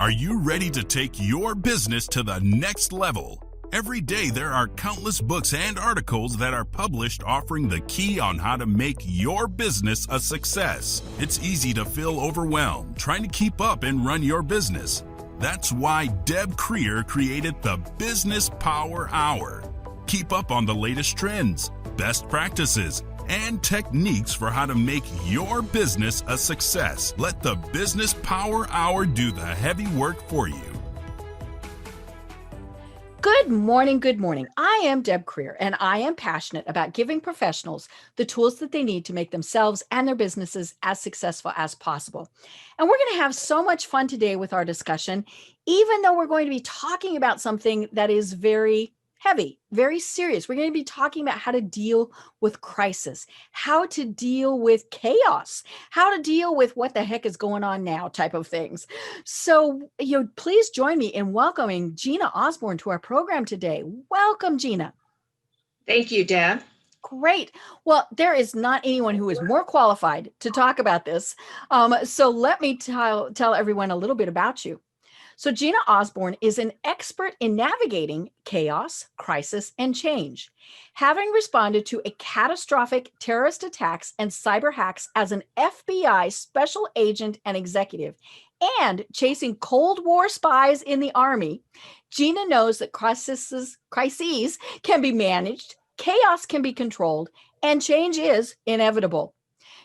Are you ready to take your business to the next level? Every day there are countless books and articles that are published offering the key on how to make your business a success. It's easy to feel overwhelmed trying to keep up and run your business. That's why Deb Creer created the Business Power Hour. Keep up on the latest trends, best practices, and techniques for how to make your business a success. Let the Business Power Hour do the heavy work for you. Good morning, good morning. I am Deb Creer, and I am passionate about giving professionals the tools that they need to make themselves and their businesses as successful as possible. And we're going to have so much fun today with our discussion, even though we're going to be talking about something that is very heavy, very serious. We're going to be talking about how to deal with crisis, how to deal with chaos, how to deal with what the heck is going on now type of things. So, please join me in welcoming Gina Osborn to our program today. Welcome, Gina. Thank you, Deb. Great. Well, there is not anyone who is more qualified to talk about this. So let me tell everyone a little bit about you. So Gina Osborn is an expert in navigating chaos, crisis, and change. Having responded to a catastrophic terrorist attacks and cyber hacks as an FBI special agent and executive, and chasing Cold War spies in the Army, Gina knows that crises can be managed, chaos can be controlled, and change is inevitable.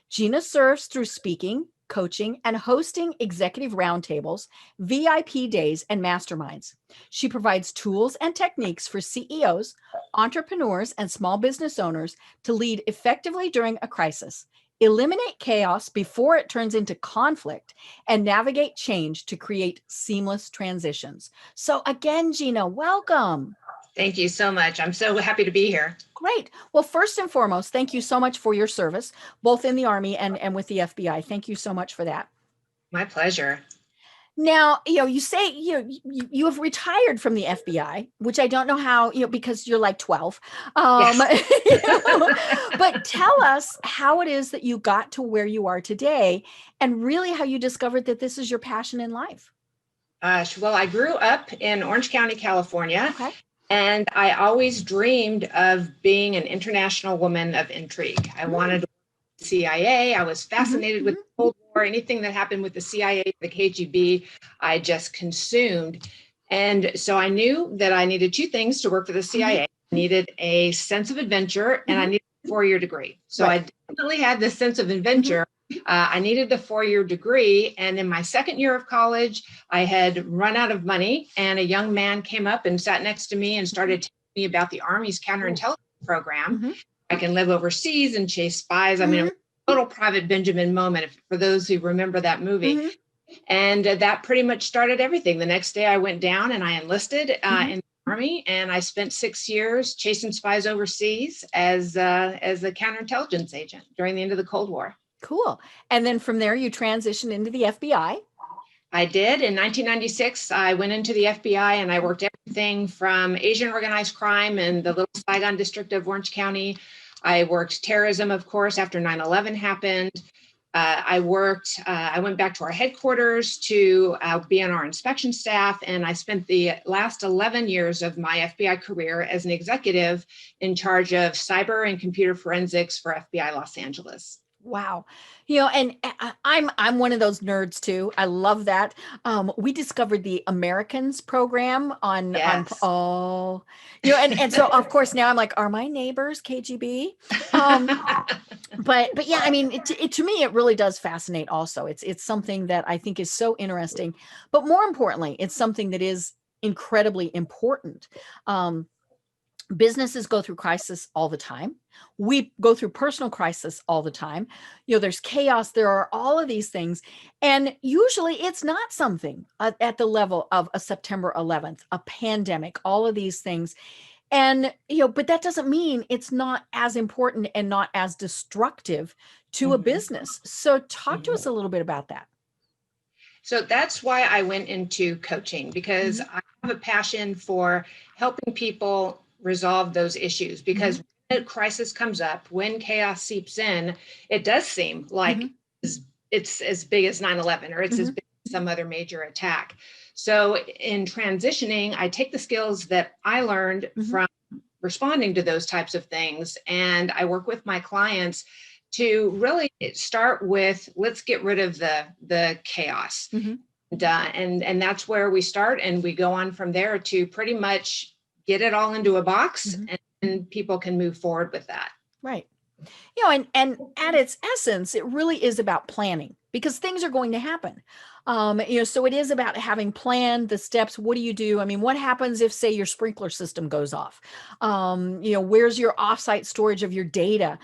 Gina serves through speaking, coaching, and hosting executive roundtables, VIP days, and masterminds. She provides tools and techniques for CEOs, entrepreneurs, and small business owners to lead effectively during a crisis, eliminate chaos before it turns into conflict, and navigate change to create seamless transitions. So again, Gina, welcome. Thank you so much. I'm so happy to be here. Great. Well, first and foremost, thank you so much for your service, both in the Army and with the FBI. Thank you so much for that. My pleasure. Now, you say you have retired from the FBI, which I don't know how, because you're like 12. Yes. But tell us how it is that you got to where you are today, and really how you discovered that this is your passion in life. Well, I grew up in Orange County, California. Okay. And I always dreamed of being an international woman of intrigue. I wanted to work with the CIA. I was fascinated with the Cold War. Anything that happened with the CIA, the KGB, I just consumed. And so I knew that I needed two things to work for the CIA. I needed a sense of adventure, and I needed a 4-year degree. So I definitely had this sense of adventure. I needed the 4-year degree. And in my second year of college, I had run out of money, and a young man came up and sat next to me and started telling me about the Army's counterintelligence program. I can live overseas and chase spies. I mean, it was a total Private Benjamin moment for those who remember that movie. And that pretty much started everything. The next day I went down and I enlisted in the Army, and I spent 6 years chasing spies overseas as a counterintelligence agent during the end of the Cold War. Cool. And then from there, you transitioned into the FBI. I did. In 1996, I went into the FBI and I worked everything from Asian organized crime in the Little Saigon district of Orange County. I worked terrorism, of course, after 9/11 happened. I went back to our headquarters to be on our inspection staff, and I spent the last 11 years of my FBI career as an executive in charge of cyber and computer forensics for FBI Los Angeles. Wow. And I'm one of those nerds too. I love that. We discovered the Americans program and so of course now I'm like, are my neighbors KGB? But yeah, I mean, to me, it really does fascinate also. It's something that I think is so interesting, but more importantly, it's something that is incredibly important. Businesses go through crisis all the time. We go through personal crisis all the time. There's chaos. There are all of these things. And usually it's not something at the level of a September 11th, a pandemic, all of these things. And, but that doesn't mean it's not as important and not as destructive to a business. So talk to us a little bit about that. So that's why I went into coaching, because I have a passion for helping people resolve those issues, because when a crisis comes up, when chaos seeps in, it does seem like it's as big as 9/11, or it's as big as some other major attack. So in transitioning, I take the skills that I learned from responding to those types of things, and I work with my clients to really start with, let's get rid of the chaos. And that's where we start, and we go on from there to pretty much get it all into a box, and people can move forward with that. Right. You know, and at its essence, it really is about planning, because things are going to happen. You know, so it is about having planned the steps. What do you do? I mean, what happens if, say, your sprinkler system goes off? You know, where's your offsite storage of your data?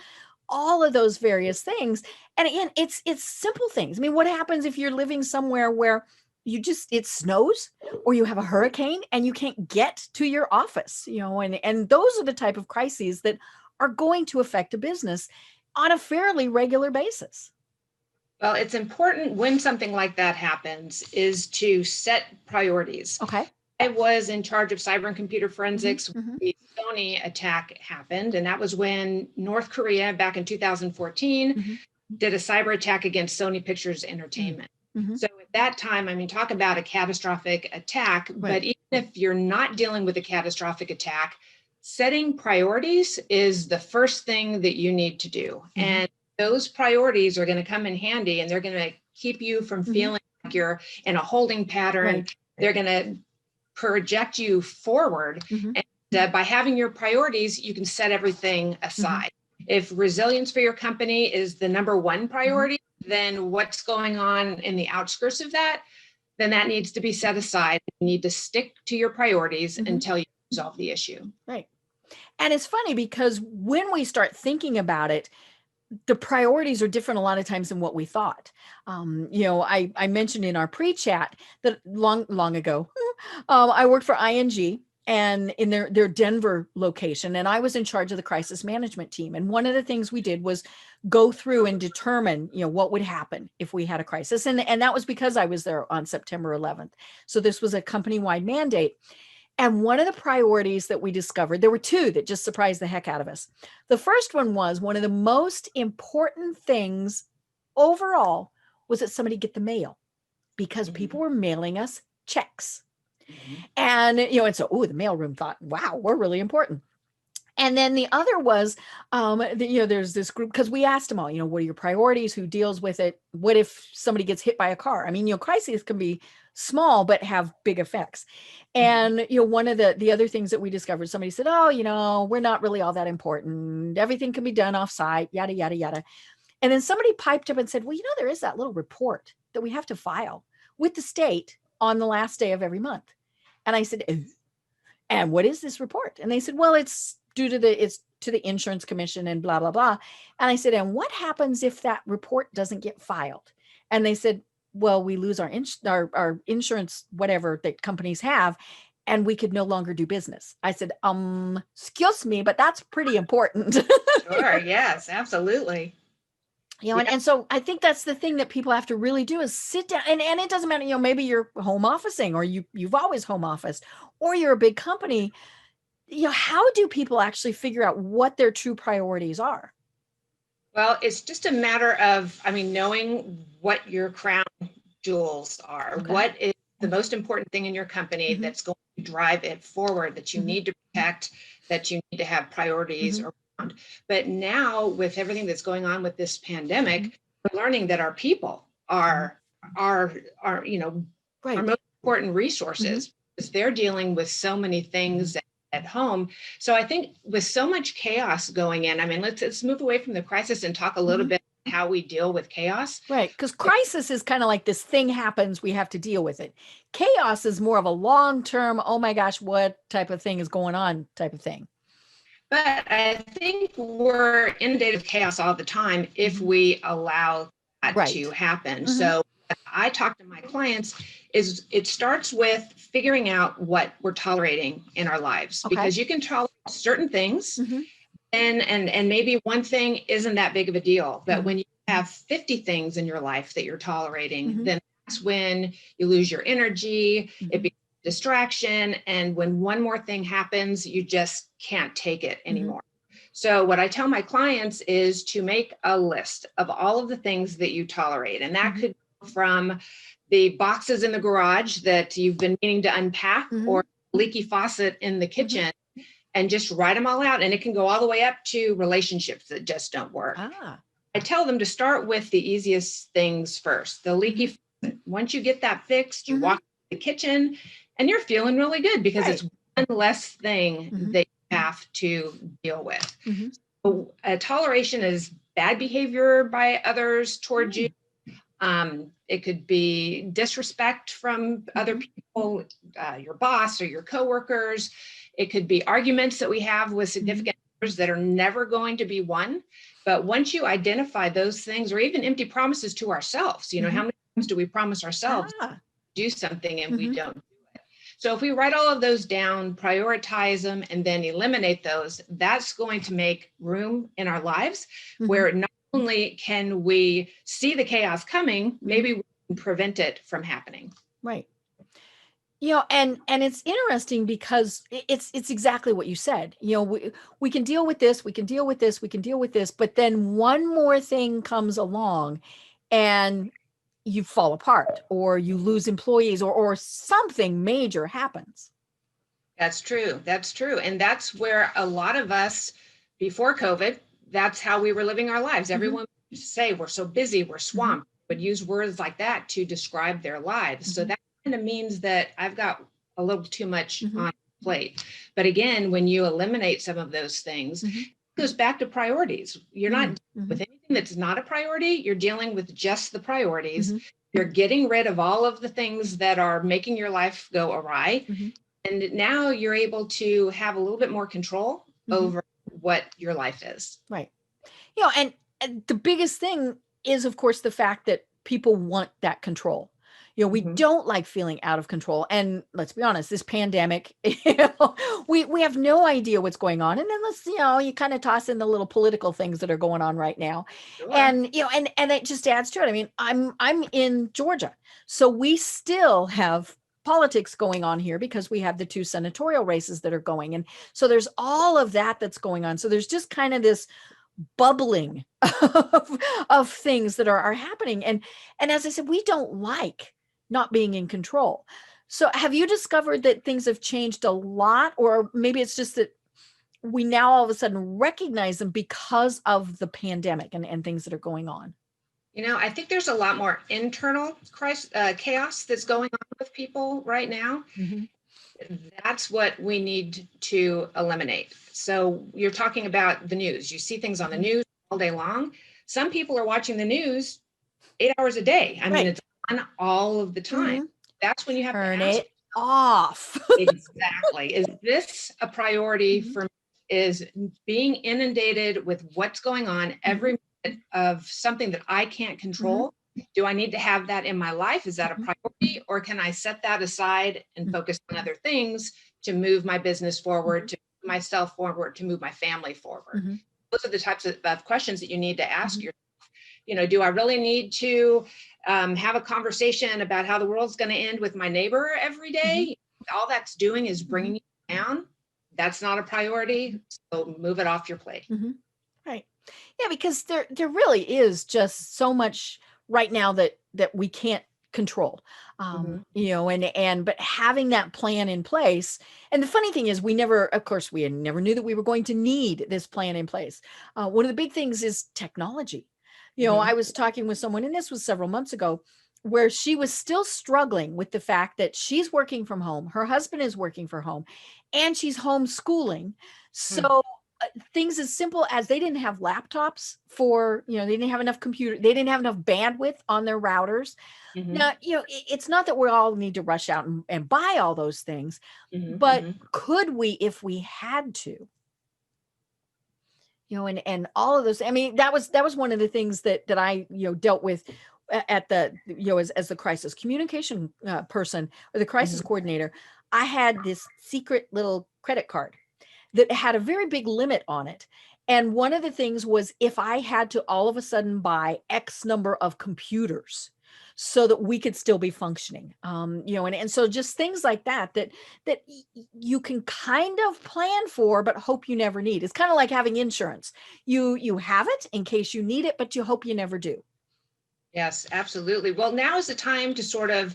All of those various things. And again, it's simple things. I mean, what happens if you're living somewhere where it snows, or you have a hurricane and you can't get to your office, you know, and those are the type of crises that are going to affect a business on a fairly regular basis. Well, it's important when something like that happens is to set priorities. Okay. I was in charge of cyber and computer forensics when the Sony attack happened. And that was when North Korea, back in 2014, did a cyber attack against Sony Pictures Entertainment. So at that time, I mean, talk about a catastrophic attack, but even if you're not dealing with a catastrophic attack, setting priorities is the first thing that you need to do. And those priorities are going to come in handy, and they're going to keep you from feeling like you're in a holding pattern. They're going to project you forward. And by having your priorities, you can set everything aside. If resilience for your company is the number one priority, then what's going on in the outskirts of that, then that needs to be set aside. You need to stick to your priorities until you resolve the issue. Right. And it's funny because when we start thinking about it, the priorities are different a lot of times than what we thought. You know, I mentioned in our pre-chat that long ago, I worked for ING and in their Denver location, and I was in charge of the crisis management team. And one of the things we did was go through and determine, you know, what would happen if we had a crisis. And that was because I was there on September 11th. So this was a company-wide mandate. And one of the priorities that we discovered, there were two that just surprised the heck out of us. The first one was one of the most important things overall was that somebody get the mail, because people were mailing us checks. And, you know, and so, the mailroom thought, wow, we're really important. And then the other was, you know, there's this group, because we asked them all, you know, what are your priorities? Who deals with it? What if somebody gets hit by a car? I mean, you know, crises can be small, but have big effects. And, you know, one of the other things that we discovered, somebody said, oh, you know, we're not really all that important. Everything can be done off site, yada, yada, yada. And then somebody piped up and said, well, you know, there is that little report that we have to file with the state on the last day of every month. And I said, and what is this report? And they said, well, it's due to the insurance commission and blah, blah, blah. And I said, and what happens if that report doesn't get filed? And they said, well, we lose our insurance, whatever that companies have, and we could no longer do business. I said, excuse me, but that's pretty important. Sure. Yes, absolutely. You know, and so I think that's the thing that people have to really do is sit down, and it doesn't matter, you know, maybe you're home officing, or you've always home officed, or you're a big company. You know, how do people actually figure out what their true priorities are? Well, it's just a matter of, knowing what your crown jewels are. Okay. What is the most important thing in your company that's going to drive it forward, that you need to protect, that you need to have priorities around. But now, with everything that's going on with this pandemic, we're learning that our people are our most important resources, because they're dealing with so many things at home. So I think with so much chaos going in, let's move away from the crisis and talk a little bit about how we deal with chaos. Right. Because crisis is kind of like this thing happens, we have to deal with it. Chaos is more of a long-term, oh my gosh, what type of thing is going on type of thing. But I think we're inundated with chaos all the time if we allow that to happen. So what I talk to my clients is it starts with figuring out what we're tolerating in our lives, because you can tolerate certain things and maybe one thing isn't that big of a deal. But when you have 50 things in your life that you're tolerating, then that's when you lose your energy, it becomes a distraction. And when one more thing happens, you just can't take it anymore. So what I tell my clients is to make a list of all of the things that you tolerate. And that could go from the boxes in the garage that you've been meaning to unpack, or leaky faucet in the kitchen, and just write them all out. And it can go all the way up to relationships that just don't work. I tell them to start with the easiest things first. The leaky faucet. Once you get that fixed, you walk to the kitchen and you're feeling really good, because it's one less thing that you have to deal with. So, toleration is bad behavior by others towards you. It could be disrespect from other people, your boss or your coworkers. It could be arguments that we have with significant others that are never going to be won. But once you identify those things, or even empty promises to ourselves, how many times do we promise ourselves to do something and we don't do it? So if we write all of those down, prioritize them, and then eliminate those, that's going to make room in our lives where not only can we see the chaos coming, maybe we can prevent it from happening. Right. And it's interesting because it's exactly what you said. We can deal with this, we can deal with this, we can deal with this, but then one more thing comes along and you fall apart, or you lose employees, or something major happens. That's true. That's true. And that's where a lot of us before COVID, that's how we were living our lives. Everyone would say, we're so busy, we're swamped, would use words like that to describe their lives. So that kind of means that I've got a little too much on my plate. But again, when you eliminate some of those things, it goes back to priorities. You're not dealing with anything that's not a priority. You're dealing with just the priorities. You're getting rid of all of the things that are making your life go awry. And now you're able to have a little bit more control over what your life is. Right. And the biggest thing is, of course, the fact that people want that control. We don't like feeling out of control. And let's be honest, this pandemic, we have no idea what's going on. And then you kind of toss in the little political things that are going on right now. Sure. And, and it just adds to it. I mean, I'm in Georgia, so we still have politics going on here because we have the 2 senatorial races that are going. And so there's all of that that's going on. So there's just kind of this bubbling of things that are happening. And as I said, we don't like not being in control. So have you discovered that things have changed a lot, or maybe it's just that we now all of a sudden recognize them because of the pandemic and things that are going on? I think there's a lot more internal chaos that's going on with people right now. That's what we need to eliminate. So you're talking about the news. You see things on the news all day long. Some people are watching the news 8 hours a day. I mean, it's on all of the time. That's when you have Turn to ask it off. Exactly. Is this a priority for me? Is being inundated with what's going on every minute of something that I can't control? Do I need to have that in my life? Is that a priority? Or can I set that aside and focus on other things to move my business forward, to move myself forward, to move my family forward? Those are the types of questions that you need to ask yourself. Do I really need to have a conversation about how the world's going to end with my neighbor every day? All that's doing is bringing you down. That's not a priority. So move it off your plate. Right. Yeah, because there really is just so much right now that we can't control, but having that plan in place. And the funny thing is we never knew that we were going to need this plan in place. One of the big things is technology. I was talking with someone, and this was several months ago, where she was still struggling with the fact that she's working from home, her husband is working from home, and she's homeschooling. So things as simple as they didn't have laptops they didn't have enough they didn't have enough bandwidth on their routers. Now, it's not that we all need to rush out and buy all those things, but could we, if we had to? And all of those, I mean, that was one of the things that I, dealt with at the, as the crisis communication person, or the crisis coordinator. I had this secret little credit card that had a very big limit on it. And one of the things was if I had to all of a sudden buy X number of computers so that we could still be functioning, and so just things like that you can kind of plan for, but hope you never need. It's kind of like having insurance. You have it in case you need it, but you hope you never do. Yes, absolutely. Well, now is the time to sort of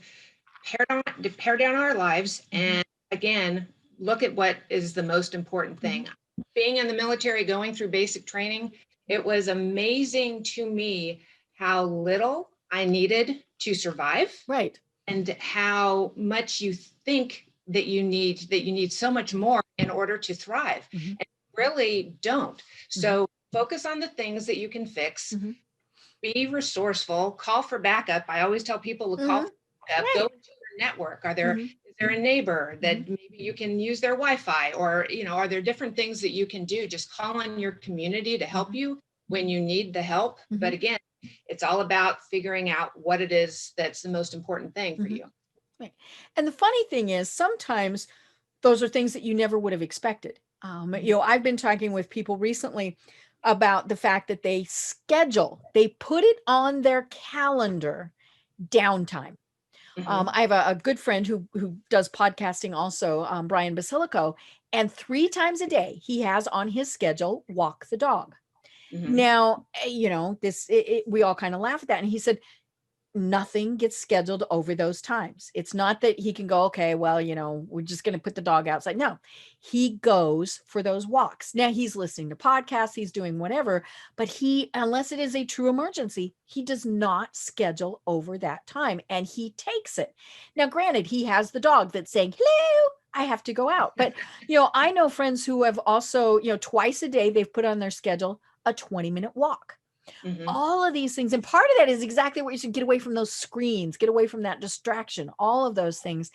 pare down our lives and again, look at what is the most important thing. Being in the military, going through basic training, it was amazing to me how little I needed to survive. Right. And how much you think that you need so much more in order to thrive. And you really don't. So focus on the things that you can fix. Be resourceful, call for backup. I always tell people to call for backup, go into your network. Is there a neighbor that maybe you can use their Wi-Fi, or, are there different things that you can do? Just call on your community to help you when you need the help. But again, it's all about figuring out what it is that's the most important thing for you. Right. And the funny thing is, sometimes those are things that you never would have expected. I've been talking with people recently about the fact that they put it on their calendar, downtime. I have a good friend who does podcasting also, Brian Basilico, and 3 times a day he has on his schedule, walk the dog. Now, we all kind of laugh at that. And he said, nothing gets scheduled over those times. It's not that he can go, okay, well, we're just going to put the dog outside. No, he goes for those walks. Now he's listening to podcasts, he's doing whatever, but unless it is a true emergency, he does not schedule over that time and he takes it. Now, granted, he has the dog that's saying, hello, I have to go out. But, I know friends who have also, twice a day, they've put on their schedule a 20-minute walk. All of these things. And part of that is exactly what you should get away from those screens, get away from that distraction, all of those things.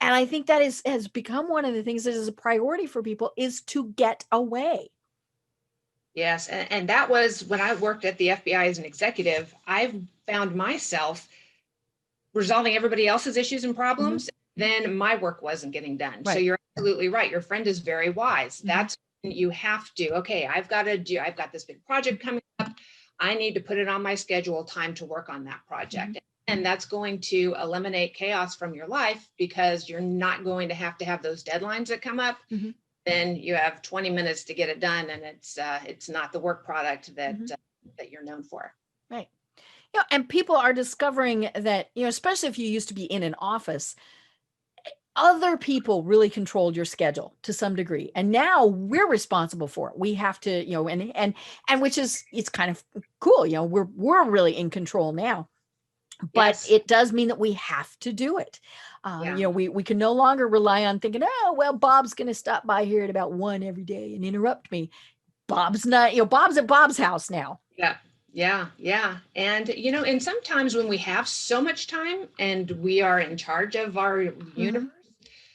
And I think that has become one of the things that is a priority for people, is to get away. Yes. And that was when I worked at the FBI as an executive. I found myself resolving everybody else's issues and problems. Then my work wasn't getting done. Right. So you're absolutely right. Your friend is very wise. That's when you have to, okay, I've got this big project coming up. I need to put it on my schedule, time to work on that project. And that's going to eliminate chaos from your life, because you're not going to have those deadlines that come up. Then you have 20 minutes to get it done, and it's not the work product that you're known for. Right. And people are discovering that, especially if you used to be in an office, other people really controlled your schedule to some degree. And now we're responsible for it. We have to, and which is, it's kind of cool. We're really in control now, but it does mean that we have to do it. We can no longer rely on thinking, oh, well, Bob's going to stop by here at about 1 every day and interrupt me. Bob's not, Bob's at Bob's house now. Yeah. And, and sometimes when we have so much time and we are in charge of our universe,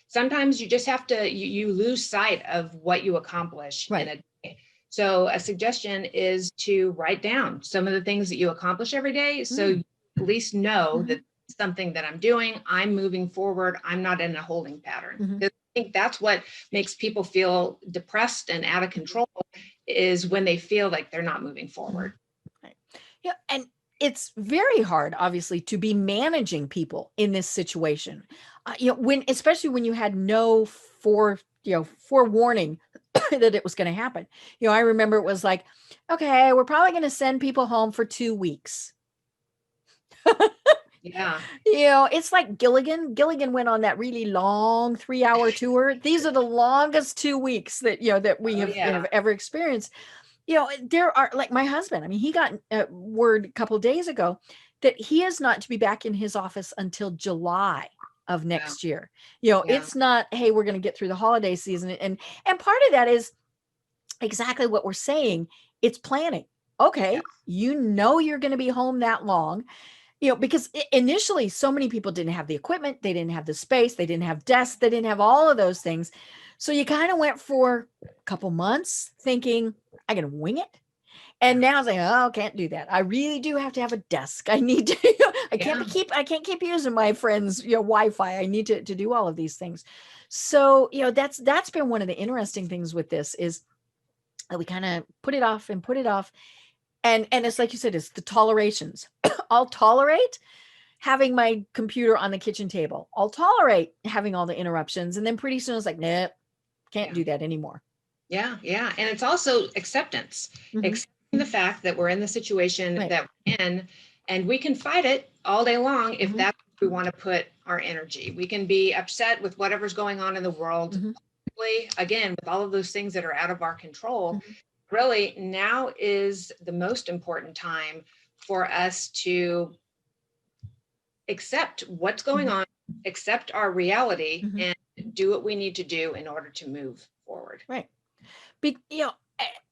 sometimes you just have to, you lose sight of what you accomplish in a day. So a suggestion is to write down some of the things that you accomplish every day. So you at least know that it's something that I'm doing, I'm moving forward, I'm not in a holding pattern. I think that's what makes people feel depressed and out of control, is when they feel like they're not moving forward. Right. Yeah. And it's very hard, obviously, to be managing people in this situation. Especially when you had no forewarning that it was going to happen. I remember it was like, okay, we're probably going to send people home for 2 weeks. Yeah. It's like Gilligan. Gilligan went on that really long 3-hour tour. These are the longest 2 weeks that, that we have ever experienced. There are, like my husband, I mean, he got word a couple of days ago that he is not to be back in his office until July of next year. It's not, hey, we're going to get through the holiday season. And part of that is exactly what we're saying. It's planning. Okay. You're going to be home that long, because initially so many people didn't have the equipment. They didn't have the space. They didn't have desks. They didn't have all of those things. So you kind of went for a couple months thinking, I can wing it. And now it's like, oh, can't do that. I really do have to have a desk. I need to, I can't keep using my friend's, Wi-Fi. I need to do all of these things. So, that's been one of the interesting things with this, is that we kind of put it off. And it's like you said, it's the tolerations. I'll tolerate having my computer on the kitchen table. I'll tolerate having all the interruptions. And then pretty soon it's like, nah, can't do that anymore. Yeah. And it's also acceptance. Accepting the fact that we're in the situation that we're in, And we can fight it all day long if Mhm. that's where we want to put our energy. We can be upset with whatever's going on in the world. Mhm. Again, with all of those things that are out of our control, Mhm. really now is the most important time for us to accept what's going Mhm. on, accept our reality, Mhm. and do what we need to do in order to move forward. Right.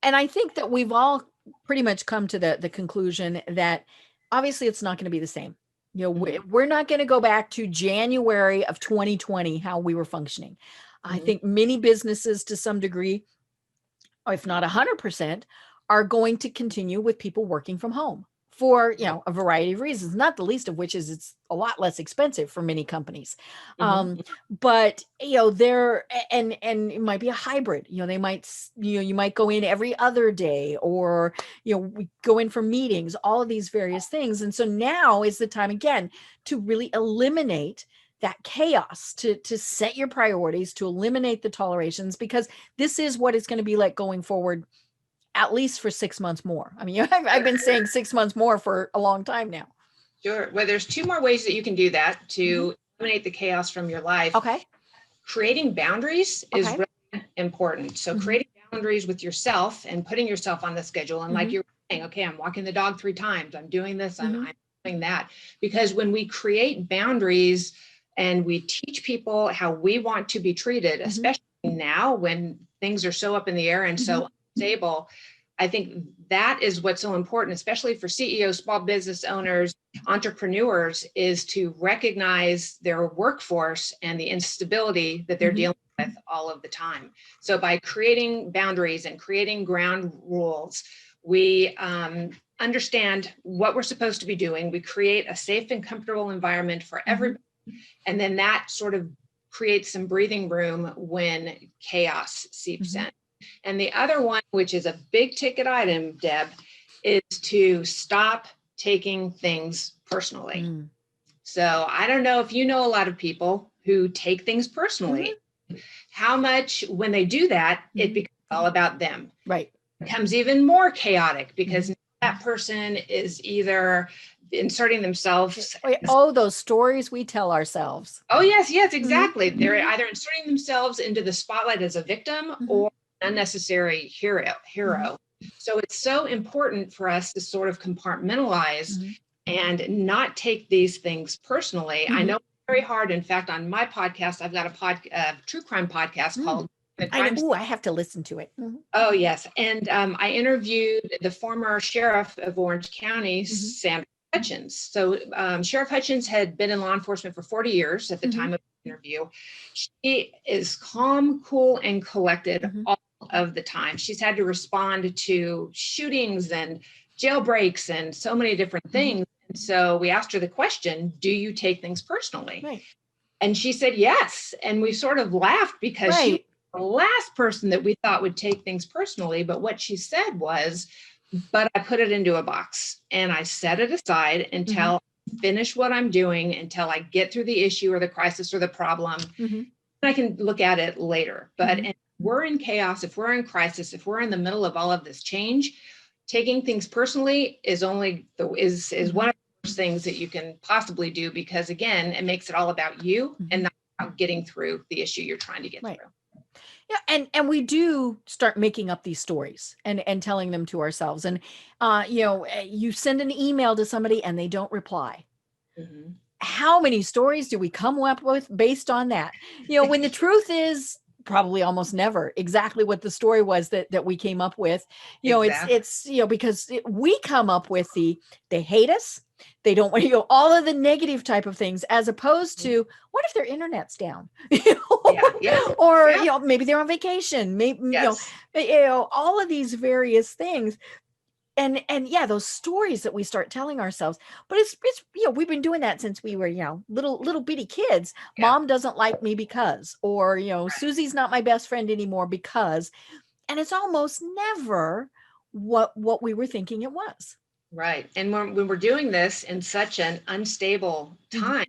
And I think that we've all pretty much come to the conclusion that obviously it's not going to be the same. Mhm. We're not going to go back to January of 2020, how we were functioning. I Mhm. think many businesses to some degree, if not 100%, are going to continue with people working from home for a variety of reasons, not the least of which is it's a lot less expensive for many companies. Mhm. But and it might be a hybrid. They might you might go in every other day, or we go in for meetings, all of these various things. And so now is the time again to really eliminate that chaos, to set your priorities, to eliminate the tolerations, because this is what it's going to be like going forward, at least for 6 months more. I mean, I've been saying 6 months more for a long time now. Sure. Well, there's two more ways that you can do that to Mhm. eliminate the chaos from your life. Okay. Creating boundaries is Okay. really important. So Mhm. creating boundaries with yourself and putting yourself on the schedule. And like Mhm. you're saying, okay, I'm walking the dog 3 times. I'm doing this. Mhm. I'm doing that. Because when we create boundaries and we teach people how we want to be treated, Mhm. especially now when things are so up in the air and Mhm. so unstable, I think that is what's so important, especially for CEOs, small business owners, entrepreneurs, is to recognize their workforce and the instability that they're Mhm. dealing with all of the time. So by creating boundaries and creating ground rules, we understand what we're supposed to be doing. We create a safe and comfortable environment for everybody. And then that sort of creates some breathing room when chaos seeps Mhm. in. And the other one, which is a big ticket item, Deb, is to stop taking things personally. Mm. So I don't know if you know a lot of people who take things personally. How much, when they do that, it Mhm. becomes all about them. Right. It becomes even more chaotic because Mhm. that person is either inserting themselves. Oh, those stories we tell ourselves. Oh, yes, yes, Mhm. exactly. They're either inserting themselves into the spotlight as a victim Mhm. or unnecessary hero. Mhm. So it's so important for us to sort of compartmentalize Mhm. and not take these things personally. I Mhm. know it's very hard. In fact, on my podcast, I've got a true crime podcast called The Crime. I have to listen to it. Mhm. Oh, yes. And I interviewed the former sheriff of Orange County, Mhm. Sandra Hutchins. So Sheriff Hutchins had been in law enforcement for 40 years at the Mhm. time of the interview. She is calm, cool, and collected Mhm. all of the time. She's had to respond to shootings and jailbreaks and so many different things. And so we asked her the question, do you take things personally? Right. And she said yes. And we sort of laughed because she was Right. the last person that we thought would take things personally. But what she said was, but I put it into a box and I set it aside until I finish what I'm doing, until I get through the issue or the crisis or the problem. Mhm. I can look at it later. But Mhm. if we're in chaos, if we're in crisis, if we're in the middle of all of this change, taking things personally is only is one of the worst things that you can possibly do, because again, it makes it all about you and not about getting through the issue you're trying to get Right. through. Yeah, and we do start making up these stories and telling them to ourselves. And you send an email to somebody and they don't reply. Mhm. How many stories do we come up with based on that? When the truth is probably almost never exactly what the story was that we came up with. Exactly. It's because we come up with they hate us, they don't want all of the negative type of things, as opposed to what if their internet's down? Yeah. Or Yeah. maybe they're on vacation, maybe Yes. all of these various things. And yeah, those stories that we start telling ourselves. But it's we've been doing that since we were little bitty kids. Yeah. Mom doesn't like me because, or Susie's not my best friend anymore because. And it's almost never what we were thinking it was. Right. And when we're doing this in such an unstable time,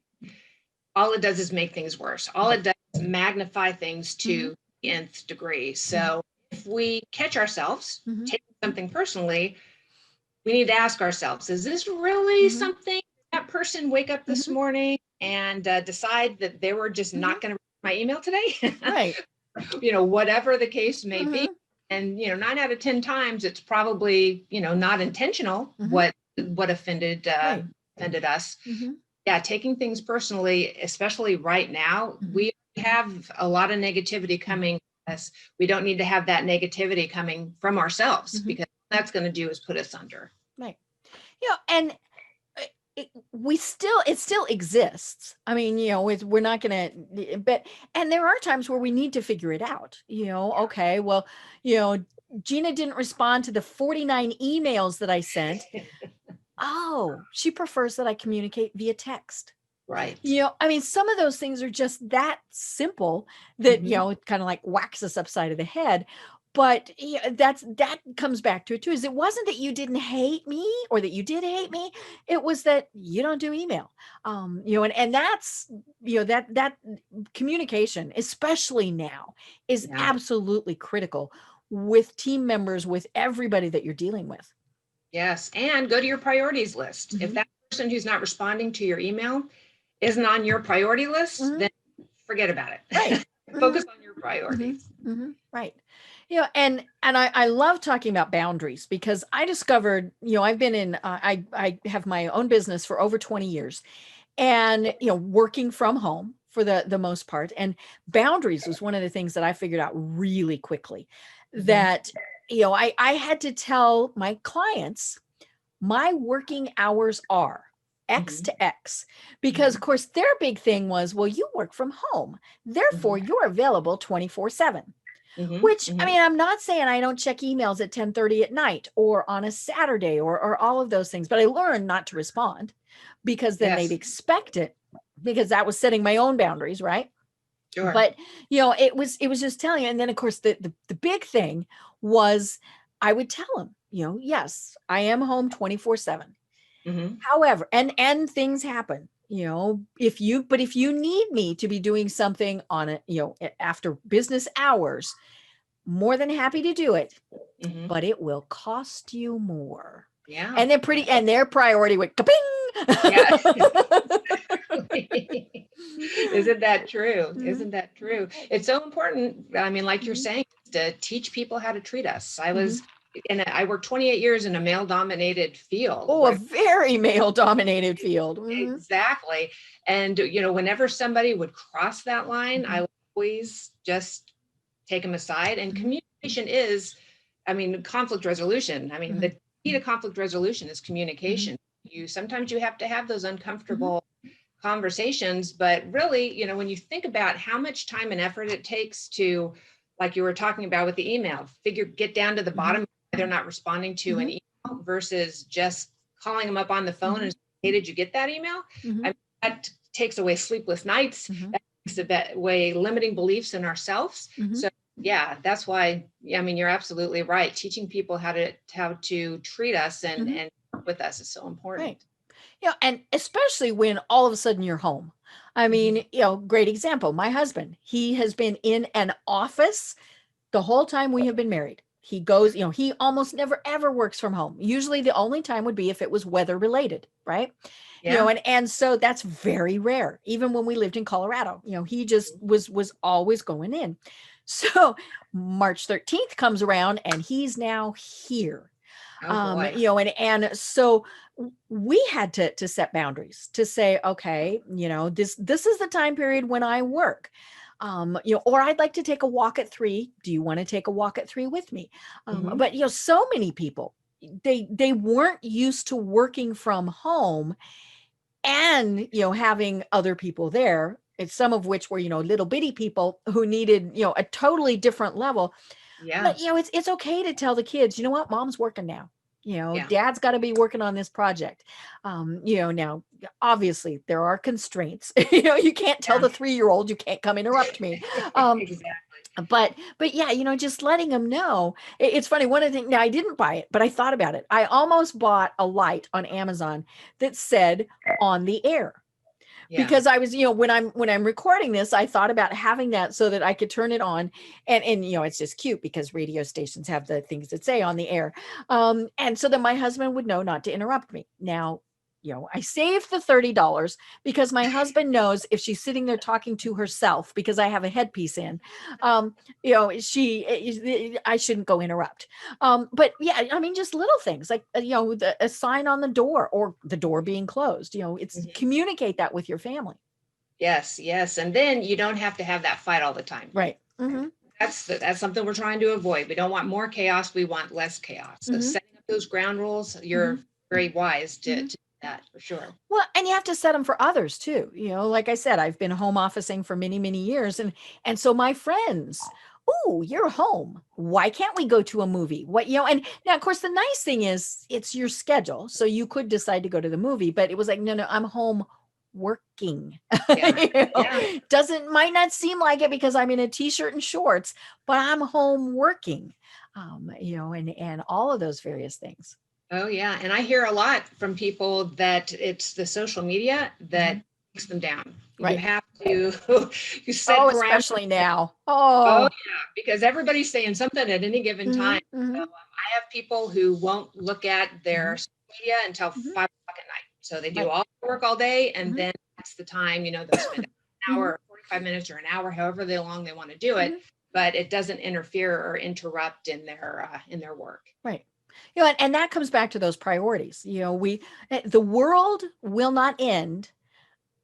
all it does is make things worse. All it does is magnify things to the nth degree. So if we catch ourselves taking something personally, we need to ask ourselves, is this really something that person wake up this morning and decide that they were just not going to read my email today? Right. Whatever the case may be. And, 9 out of 10 times, it's probably, not intentional what offended us. Yeah, taking things personally, especially right now, we have a lot of negativity coming at us. We don't need to have that negativity coming from ourselves, because all that's going to do is put us under. Right. And it still exists. I mean, we're not going to, and there are times where we need to figure it out, okay, well, Gina didn't respond to the 49 emails that I sent. Oh, she prefers that I communicate via text. Right. I mean, some of those things are just that simple that, it kind of like whacks us upside of the head. But that comes back to it too, is it wasn't that you didn't hate me or that you did hate me. It was that you don't do email. And that's, that communication, especially now, is absolutely critical with team members, with everybody that you're dealing with. Yes. And go to your priorities list. If that person who's not responding to your email isn't on your priority list, then forget about it. Right. Focus on your priorities. Right. And I love talking about boundaries, because I discovered, I've been in, I have my own business for over 20 years, and, working from home for the most part. And boundaries was one of the things that I figured out really quickly, that, I had to tell my clients my working hours are X to X, because of course their big thing was, well, you work from home, therefore you're available 24/7. Which, I mean, I'm not saying I don't check emails at 10:30 at night or on a Saturday or all of those things, but I learned not to respond, because then they'd expect it, because that was setting my own boundaries. Right. Sure. But, it was just telling you. And then of course the big thing was, I would tell them, yes, I am home 24/7. However, and things happen, if you need me to be doing something on it, after business hours, more than happy to do it, but it will cost you more. Yeah. And then their priority went ka-ping. Yeah. Isn't that true? Isn't that true? It's so important. I mean, like you're saying, to teach people how to treat us. I worked 28 years in a male-dominated field. Oh, a very male-dominated field. Exactly. And, whenever somebody would cross that line, I would always just take them aside. And communication is, conflict resolution. The key to conflict resolution is communication. Sometimes you have to have those uncomfortable conversations, but really, when you think about how much time and effort it takes to, like you were talking about with the email, get down to the bottom, they're not responding to an email, versus just calling them up on the phone and say, hey, did you get that email? That takes away sleepless nights. That takes away limiting beliefs in ourselves. So yeah, that's why, you're absolutely right. Teaching people how to treat us and work with us is so important. Right. And especially when all of a sudden you're home. Great example. My husband, he has been in an office the whole time we have been married. He goes, he almost never, ever works from home. Usually the only time would be if it was weather related. Right. Yeah. And so that's very rare. Even when we lived in Colorado, he just was always going in. So March 13th comes around and he's now here. And so we had to set boundaries, to say, okay, this is the time period when I work, or I'd like to take a walk at 3. Do you want to take a walk at 3 with me? But, so many people, they weren't used to working from home and, having other people there. It's some of which were, little bitty people who needed, a totally different level. Yeah. But, it's okay to tell the kids, you know what, mom's working now. Dad's got to be working on this project. Now, obviously there are constraints. You can't tell the 3-year-old, you can't come interrupt me. Exactly. But yeah, just letting them know. It's funny. One of the things, now I didn't buy it, but I thought about it. I almost bought a light on Amazon that said on the air, Yeah. Because I was, when I'm recording this, I thought about having that so that I could turn it on, and it's just cute because radio stations have the things that say on the air. And so that my husband would know not to interrupt me. Now, I saved the $30 because my husband knows if she's sitting there talking to herself, because I have a headpiece in, I shouldn't go interrupt. But yeah, I mean, just little things like, a sign on the door or the door being closed, it's communicate that with your family. Yes. Yes. And then you don't have to have that fight all the time. Right. Mm-hmm. That's something we're trying to avoid. We don't want more chaos. We want less chaos. So setting up those ground rules, you're very wise to do that, for sure. Well, and you have to set them for others too. Like I said, I've been home officing for many, many years. And so my friends, oh, you're home. Why can't we go to a movie? And now, of course, the nice thing is it's your schedule. So you could decide to go to the movie, but it was like, no, I'm home working. Yeah. Might not seem like it because I'm in a t-shirt and shorts, but I'm home working, and all of those various things. Oh, yeah. And I hear a lot from people that it's the social media that takes them down. Right. You have to you set especially now. Oh, yeah, because everybody's saying something at any given time. So, I have people who won't look at their social media until 5 o'clock at night. So they do all the work all day, and then that's the time, they'll spend an hour or 45 minutes or an hour, however long they want to do it, but it doesn't interfere or interrupt in their work. Right. And that comes back to those priorities. The world will not end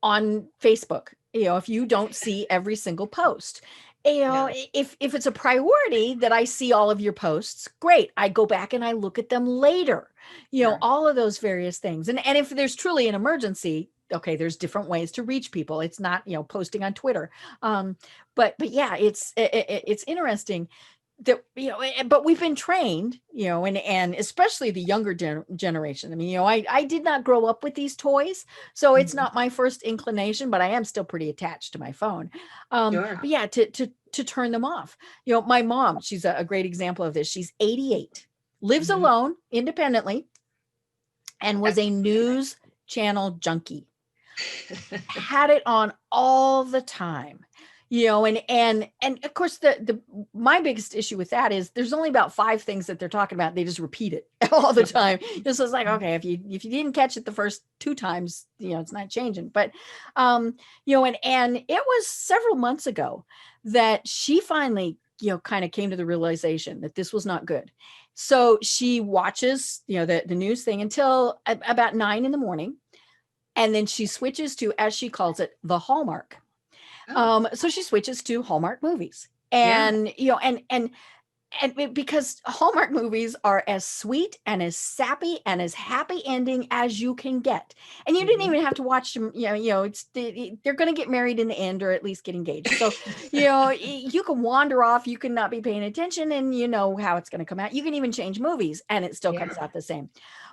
on Facebook, if you don't see every single post. If it's a priority that I see all of your posts, great. I go back and I look at them later, all of those various things. And if there's truly an emergency, okay, there's different ways to reach people. It's not, posting on Twitter. But yeah, it's interesting that, but we've been trained, and especially the younger generation. I mean, I did not grow up with these toys, so it's not my first inclination, but I am still pretty attached to my phone. Sure. But yeah, to turn them off. My mom, she's a great example of this. She's 88, lives alone independently, and was a news channel junkie. Had it on all the time. And of course my biggest issue with that is there's only about 5 things that they're talking about. They just repeat it all the time. It's like, okay, if you didn't catch it the first 2 times, it's not changing. But, and it was several months ago that she finally, kind of came to the realization that this was not good. So she watches, the news thing until about 9 a.m. And then she switches to, as she calls it, the Hallmark. So she switches to Hallmark movies, and because Hallmark movies are as sweet and as sappy and as happy ending as you can get. And you didn't even have to watch them. They're going to get married in the end, or at least get engaged. So, you can wander off, you can not be paying attention, and you know how it's going to come out. You can even change movies and it still comes out the same.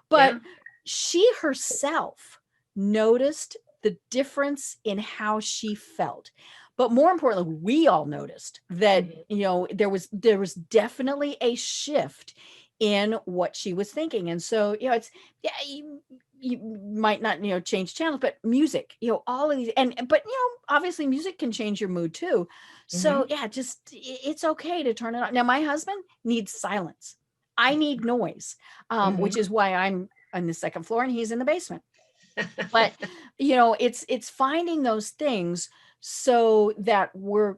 But she herself noticed the difference in how she felt. But more importantly, we all noticed that, there was definitely a shift in what she was thinking. And so, you might not, change channels, but music, all of these, but obviously music can change your mood too. So it's okay to turn it on. Now, my husband needs silence. I need noise, which is why I'm on the second floor and he's in the basement. But it's finding those things so that we're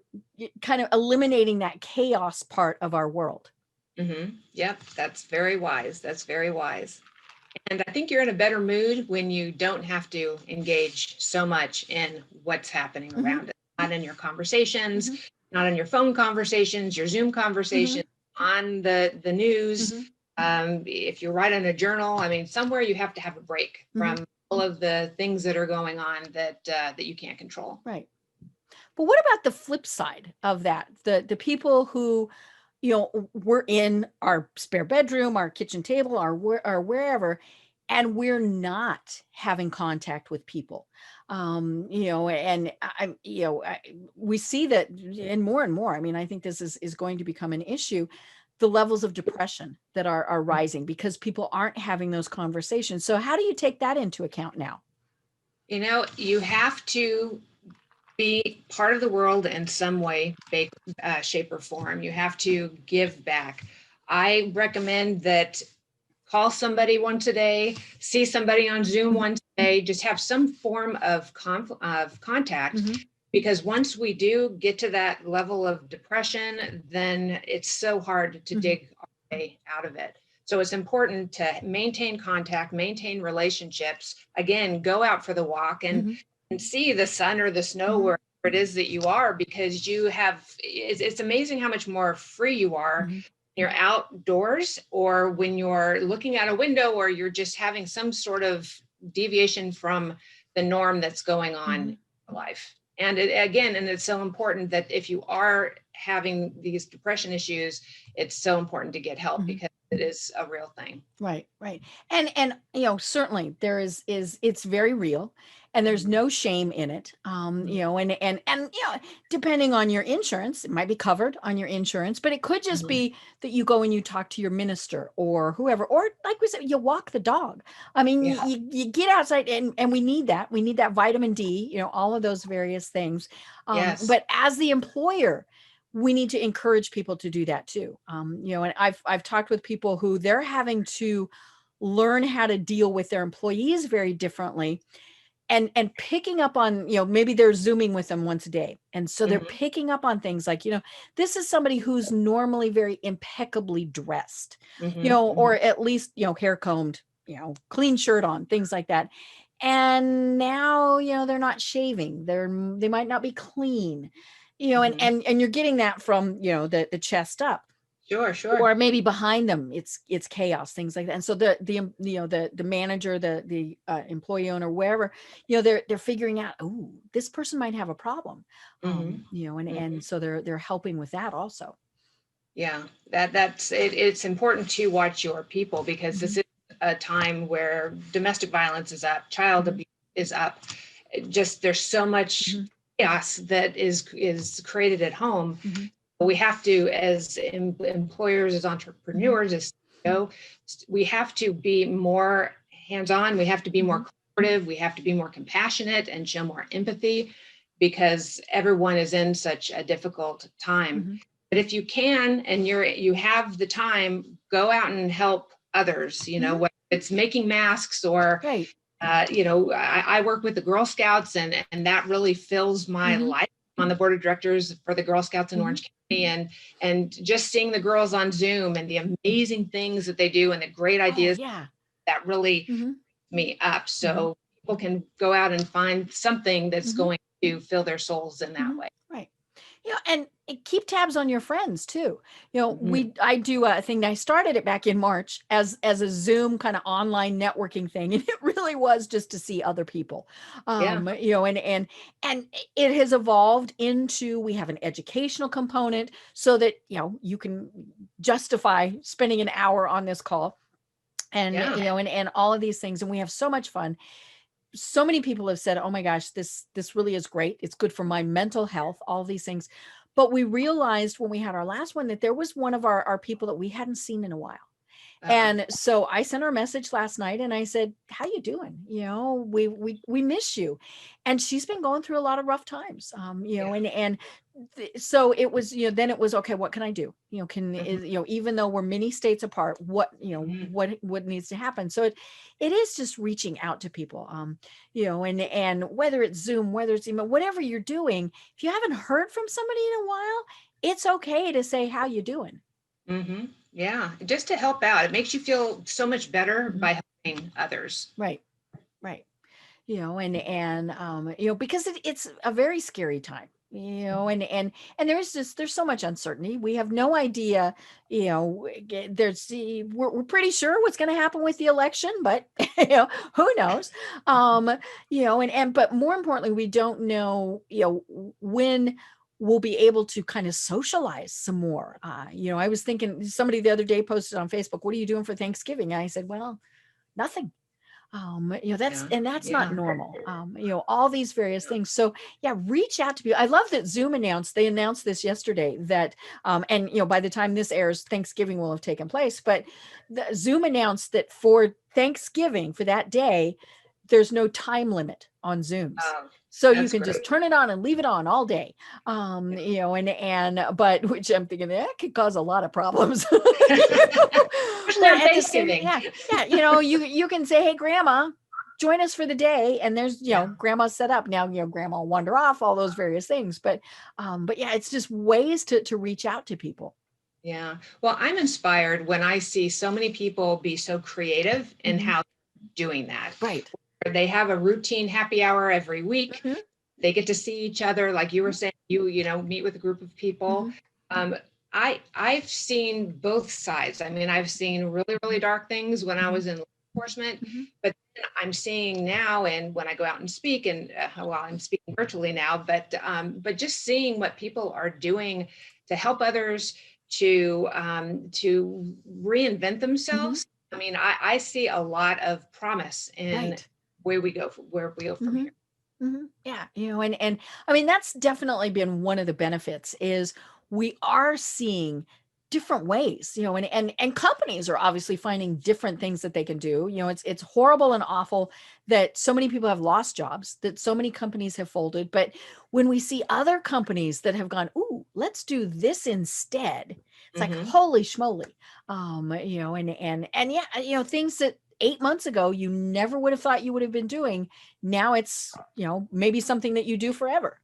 kind of eliminating that chaos part of our world. Yep, that's very wise. That's very wise. And I think you're in a better mood when you don't have to engage so much in what's happening around it. Not in your conversations, not in your phone conversations, your Zoom conversations, on the news. If you write in a journal, I mean, somewhere you have to have a break from all of the things that are going on that you can't control. Right. But what about the flip side of that? The people who, we're in our spare bedroom, our kitchen table, our wherever, and we're not having contact with people. And we see that, and more. I mean, I think this is going to become an issue. The levels of depression that are rising because people aren't having those conversations. So how do you take that into account now? You have to be part of the world in some way, shape, or form. You have to give back. I recommend that call somebody once a day, see somebody on Zoom once a day, just have some form of contact. Because once we do get to that level of depression, then it's so hard to dig our way out of it. So it's important to maintain contact, maintain relationships. Again, go out for the walk and see the sun or the snow wherever it is that you are, because it's amazing how much more free you are when you're outdoors, or when you're looking out a window, or you're just having some sort of deviation from the norm that's going on in life. And it's so important that if you are having these depression issues, it's so important to get help, because it is a real thing. Right. And certainly there is it's very real, and there's no shame in it. And depending on your insurance, it might be covered on your insurance, but it could just be that you go and you talk to your minister or whoever, or like we said, you walk the dog. I mean, you get outside, and we need that. We need that vitamin D, all of those various things. But as the employer, we need to encourage people to do that too. And I've talked with people who they're having to learn how to deal with their employees very differently, and picking up on, maybe they're Zooming with them once a day. And so they're picking up on things like, this is somebody who's normally very impeccably dressed, or at least, hair combed, clean shirt on, things like that. And now, they're not shaving. They might not be clean. And you're getting that from, the chest up. Sure. Or maybe behind them, it's chaos, things like that. And so the manager, the employee owner, wherever, they're figuring out, oh, this person might have a problem. And so they're helping with that also. Yeah, that's it. It's important to watch your people, because this is a time where domestic violence is up, child abuse is up. Just there's so much chaos that is created at home. We have to, as employers, as entrepreneurs, as we have to be more hands-on. We have to be more collaborative. We have to be more compassionate and show more empathy, because everyone is in such a difficult time. But if you can, and you have the time, go out and help others. Whether it's making masks or I work with the Girl Scouts, and that really fills my life. I'm on the board of directors for the Girl Scouts in Orange County, and just seeing the girls on Zoom and the amazing things that they do and the great ideas, that really me up. So people can go out and find something that's going to fill their souls in that way. Right. And keep tabs on your friends too. I do a thing. I started it back in March as a Zoom kind of online networking thing. And it really was just to see other people, and it has evolved into, we have an educational component so that, you can justify spending an hour on this call and, and all of these things. And we have so much fun. So many people have said, oh my gosh, this really is great. It's good for my mental health, all these things. But we realized when we had our last one that there was one of our people that we hadn't seen in a while. And so I sent her a message last night and I said, how you doing? We miss you. And she's been going through a lot of rough times, so it was, then it was, okay, what can I do? Even though we're many states apart, what needs to happen? So it is just reaching out to people, and whether it's Zoom, whether it's email, whatever you're doing, if you haven't heard from somebody in a while, it's okay to say, how you doing? Yeah, just to help out. It makes you feel so much better by helping others. Right. Because it's a very scary time, and there's so much uncertainty. We have no idea, we're pretty sure what's going to happen with the election, but who knows? But more importantly, we don't know, when we'll be able to kind of socialize some more. I was thinking, somebody the other day posted on Facebook, what are you doing for Thanksgiving? And I said, well, nothing. That's not normal. All these various things. So reach out to people. I love that Zoom they announced this yesterday that, by the time this airs, Thanksgiving will have taken place, but Zoom announced that for Thanksgiving, for that day, there's no time limit on Zooms. Oh, So you that's can just great. turn it on and leave it on all day. But which I'm thinking that could cause a lot of problems. Especially on At the same, Thanksgiving. you can say, hey, grandma, join us for the day. And there's, Yeah. grandma's set up now, grandma will wander off, all those various things. But yeah, it's just ways to reach out to people. Yeah. Well, I'm inspired when I see so many people be so creative in how they're doing that. Right. They have a routine happy hour every week. Mhm. They get to see each other, like you were saying, meet with a group of people. I've seen both sides. I mean, I've seen really, really dark things when I was in law enforcement, but then I'm seeing now, and when I go out and speak, and I'm speaking virtually now, but just seeing what people are doing to help others to reinvent themselves. I mean, I see a lot of promise in where we go from here. Yeah, and I mean, that's definitely been one of the benefits is we are seeing different ways, and companies are obviously finding different things that they can do. It's horrible and awful that so many people have lost jobs, that so many companies have folded. But when we see other companies that have gone, ooh, let's do this instead, it's like, holy schmoly. And yeah, things that 8 months ago you never would have thought you would have been doing, now it's maybe something that you do forever.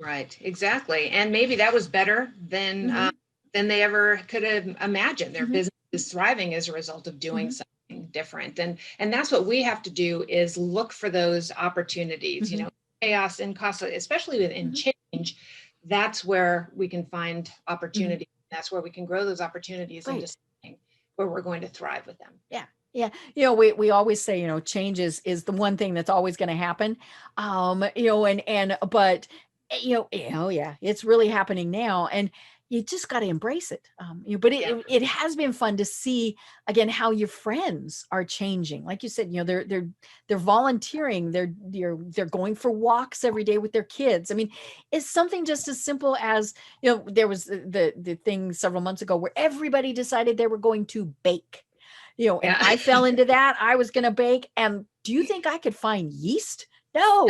Right, exactly. And maybe that was better than they ever could have imagined. Their business is thriving as a result of doing something different. And that's what we have to do, is look for those opportunities. Chaos and cost, especially within change, that's where we can find opportunity. That's where we can grow those opportunities into something where we're going to thrive with them. Yeah. Yeah. We always say, change is the one thing that's always going to happen. But yeah, it's really happening now. And you just got to embrace it. But it has been fun to see again, how your friends are changing. Like you said, they're volunteering. They're going for walks every day with their kids. I mean, it's something just as simple as, there was the thing several months ago where everybody decided they were going to bake. And I fell into that. I was going to bake. And do you think I could find yeast? No.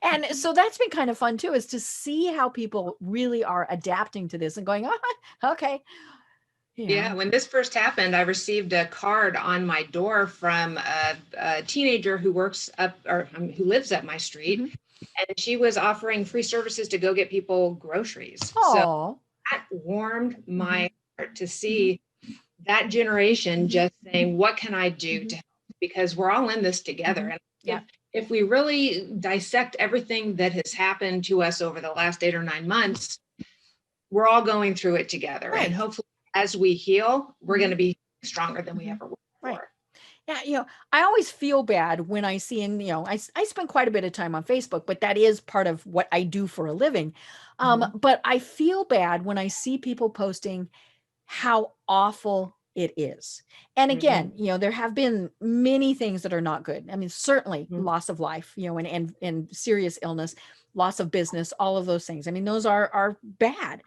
And so that's been kind of fun too, is to see how people really are adapting to this and going, okay. Yeah, when this first happened, I received a card on my door from a teenager who lives up my street. And she was offering free services to go get people groceries. So that warmed my heart to see that generation just saying, what can I do to help? Because we're all in this together. And if we really dissect everything that has happened to us over the last 8 or 9 months, we're all going through it together. And hopefully as we heal, we're going to be stronger than we ever were before. Yeah, I always feel bad when I see, and I spend quite a bit of time on Facebook, but that is part of what I do for a living. But I feel bad when I see people posting how awful it is. And again, there have been many things that are not good. I mean, certainly loss of life, and serious illness, loss of business, all of those things. I mean, those are bad,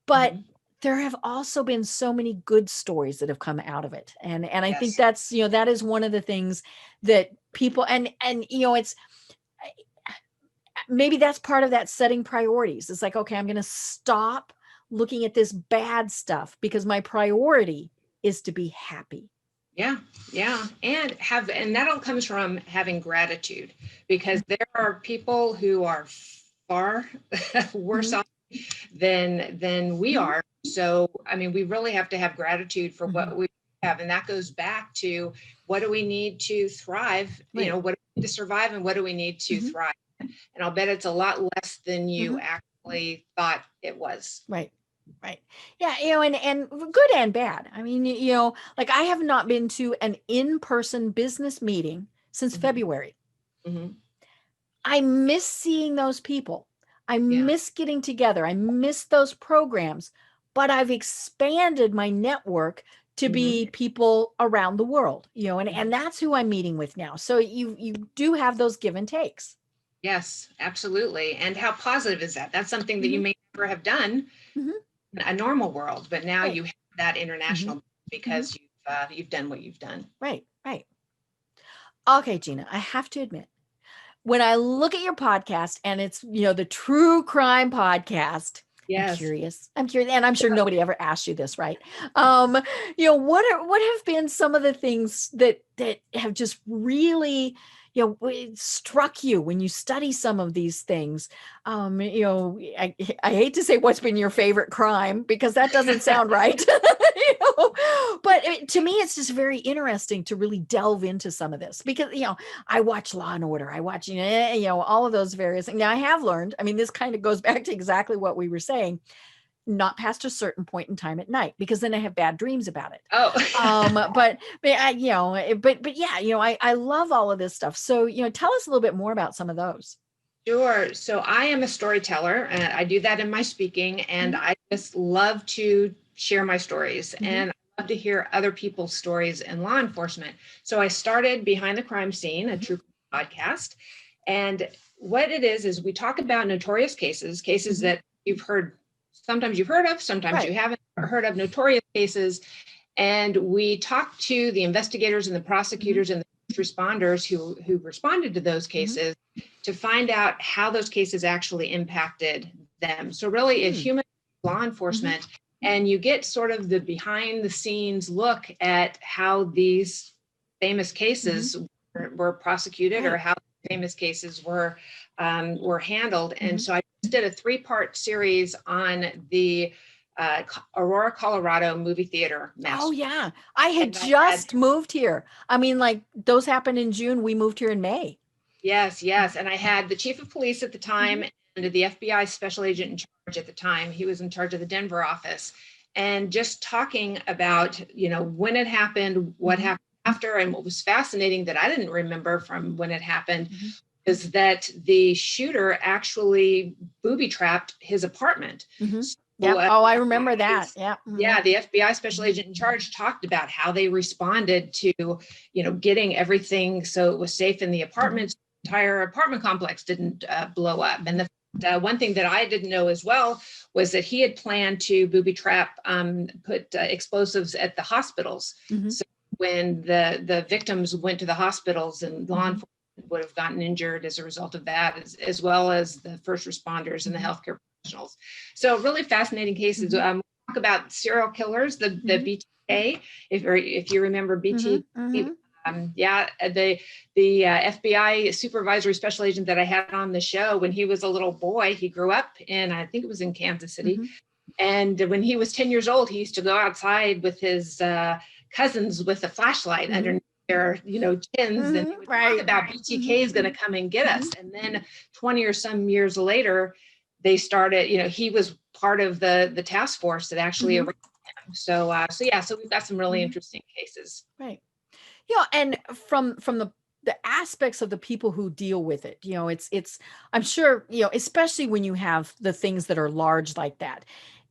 but there have also been so many good stories that have come out of it. And I think that's, that is one of the things that people, and it's, maybe that's part of that setting priorities. It's like, okay, I'm going to stop looking at this bad stuff because my priority is to be happy. Yeah. And that all comes from having gratitude, because there are people who are far worse off than we are. So, I mean, we really have to have gratitude for what we have. And that goes back to, what do we need to thrive? What do we need to survive, and what do we need to thrive? And I'll bet it's a lot less than you actually thought it was. Right. Yeah. And good and bad. I mean, like I have not been to an in-person business meeting since February. I miss seeing those people. I miss getting together. I miss those programs, but I've expanded my network to be people around the world, and that's who I'm meeting with now. So you do have those give and takes. Yes, absolutely. And how positive is that? That's something that you may never have done in a normal world, but now you have that international because you've done what you've done. Right. Okay, Gina, I have to admit, when I look at your podcast and it's, the true crime podcast, Yes. I'm curious, and I'm sure nobody ever asked you this, right? What have been some of the things that have just really, struck you when you study some of these things? I hate to say what's been your favorite crime because that doesn't sound right. But to me, it's just very interesting to really delve into some of this because, I watch Law and Order. I watch, all of those various things. Now I have learned, I mean, this kind of goes back to exactly what we were saying, not past a certain point in time at night, because then I have bad dreams about it. Oh. But yeah, I love all of this stuff. So, tell us a little bit more about some of those. Sure. So I am a storyteller, and I do that in my speaking, and I just love to share my stories, and I love to hear other people's stories in law enforcement. So I started Behind the Crime Scene, a true crime podcast, and what it is we talk about notorious cases that sometimes you've heard of, sometimes you haven't heard of, notorious cases, and we talk to the investigators and the prosecutors and the responders who responded to those cases to find out how those cases actually impacted them. So really it's human law enforcement, and you get sort of the behind the scenes look at how these famous cases were prosecuted or how famous cases were handled. And so I just did a 3-part series on the Aurora, Colorado movie theater massacre. Oh yeah. I had just moved here. I mean, like those happened in June. We moved here in May. Yes. And I had the chief of police at the time and the FBI special agent in charge at the time. He was in charge of the Denver office, and just talking about, when it happened, what happened after. And what was fascinating that I didn't remember from when it happened is that the shooter actually booby trapped his apartment. Yeah. I remember that. Yeah. Yeah. The FBI special agent in charge talked about how they responded to, getting everything so it was safe in the apartments. The entire apartment complex didn't blow up. And the one thing that I didn't know as well was that he had planned to booby trap, put explosives at the hospitals. So when the victims went to the hospitals, and law enforcement would have gotten injured as a result of that, as well as the first responders and the healthcare professionals. So really fascinating cases. We talk about serial killers, the BTK, if you remember BTK. The FBI supervisory special agent that I had on the show, when he was a little boy, he grew up I think it was in Kansas City. And when he was 10 years old, he used to go outside with his cousins with a flashlight underneath their, chins, and he would talk about BTK is going to come and get us. And then 20 or some years later, they started, he was part of the task force that actually arrested him. So we've got some really interesting cases. Right. And from the aspects of the people who deal with it, it's, I'm sure, especially when you have the things that are large like that,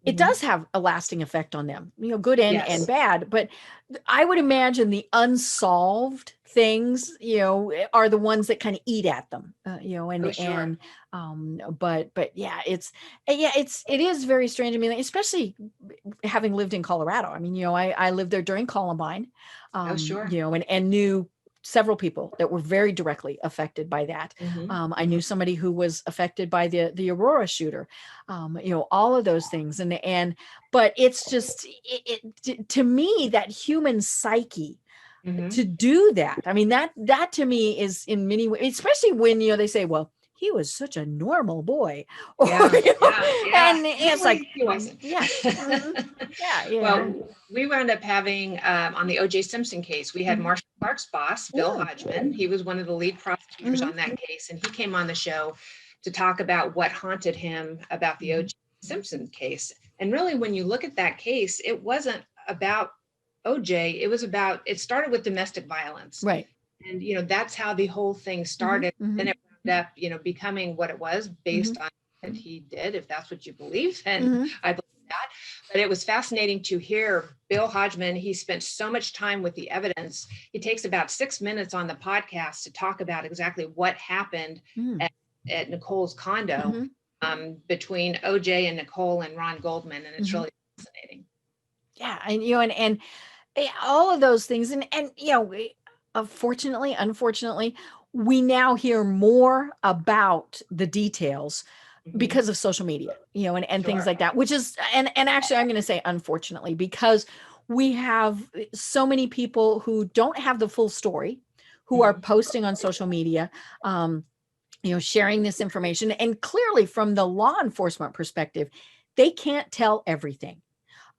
it does have a lasting effect on them, good and bad. But I would imagine the unsolved things, are the ones that kind of eat at them, but it is very strange. I mean, especially having lived in Colorado. I mean, I lived there during Columbine, and knew several people that were very directly affected by that. I knew somebody who was affected by the Aurora shooter, all of those things. But it's just, to me, that human psyche to do that. I mean, that to me is in many ways, especially when, they say, well, he was such a normal boy. And it's like, he wasn't. Well, we wound up having, on the O.J. Simpson case, we had Marshall Clark's boss, Bill Hodgman. He was one of the lead prosecutors on that case. And he came on the show to talk about what haunted him about the O.J. Simpson case. And really, when you look at that case, it wasn't about O.J. It started with domestic violence. Right. And, that's how the whole thing started. And it wound up, becoming what it was based on what he did, if that's what you believe. And I believe that. But it was fascinating to hear Bill Hodgman. He spent so much time with the evidence. He takes about 6 minutes on the podcast to talk about exactly what happened at Nicole's condo between OJ and Nicole and Ron Goldman. And it's really fascinating. Yeah. And all of those things. And Fortunately, unfortunately, we now hear more about the details Mhm. because of social media, and things Sure. like that, which is, and actually I'm going to say unfortunately, because we have so many people who don't have the full story, who are Mhm. posting on social media, um, sharing this information. And clearly from the law enforcement perspective, they can't tell everything,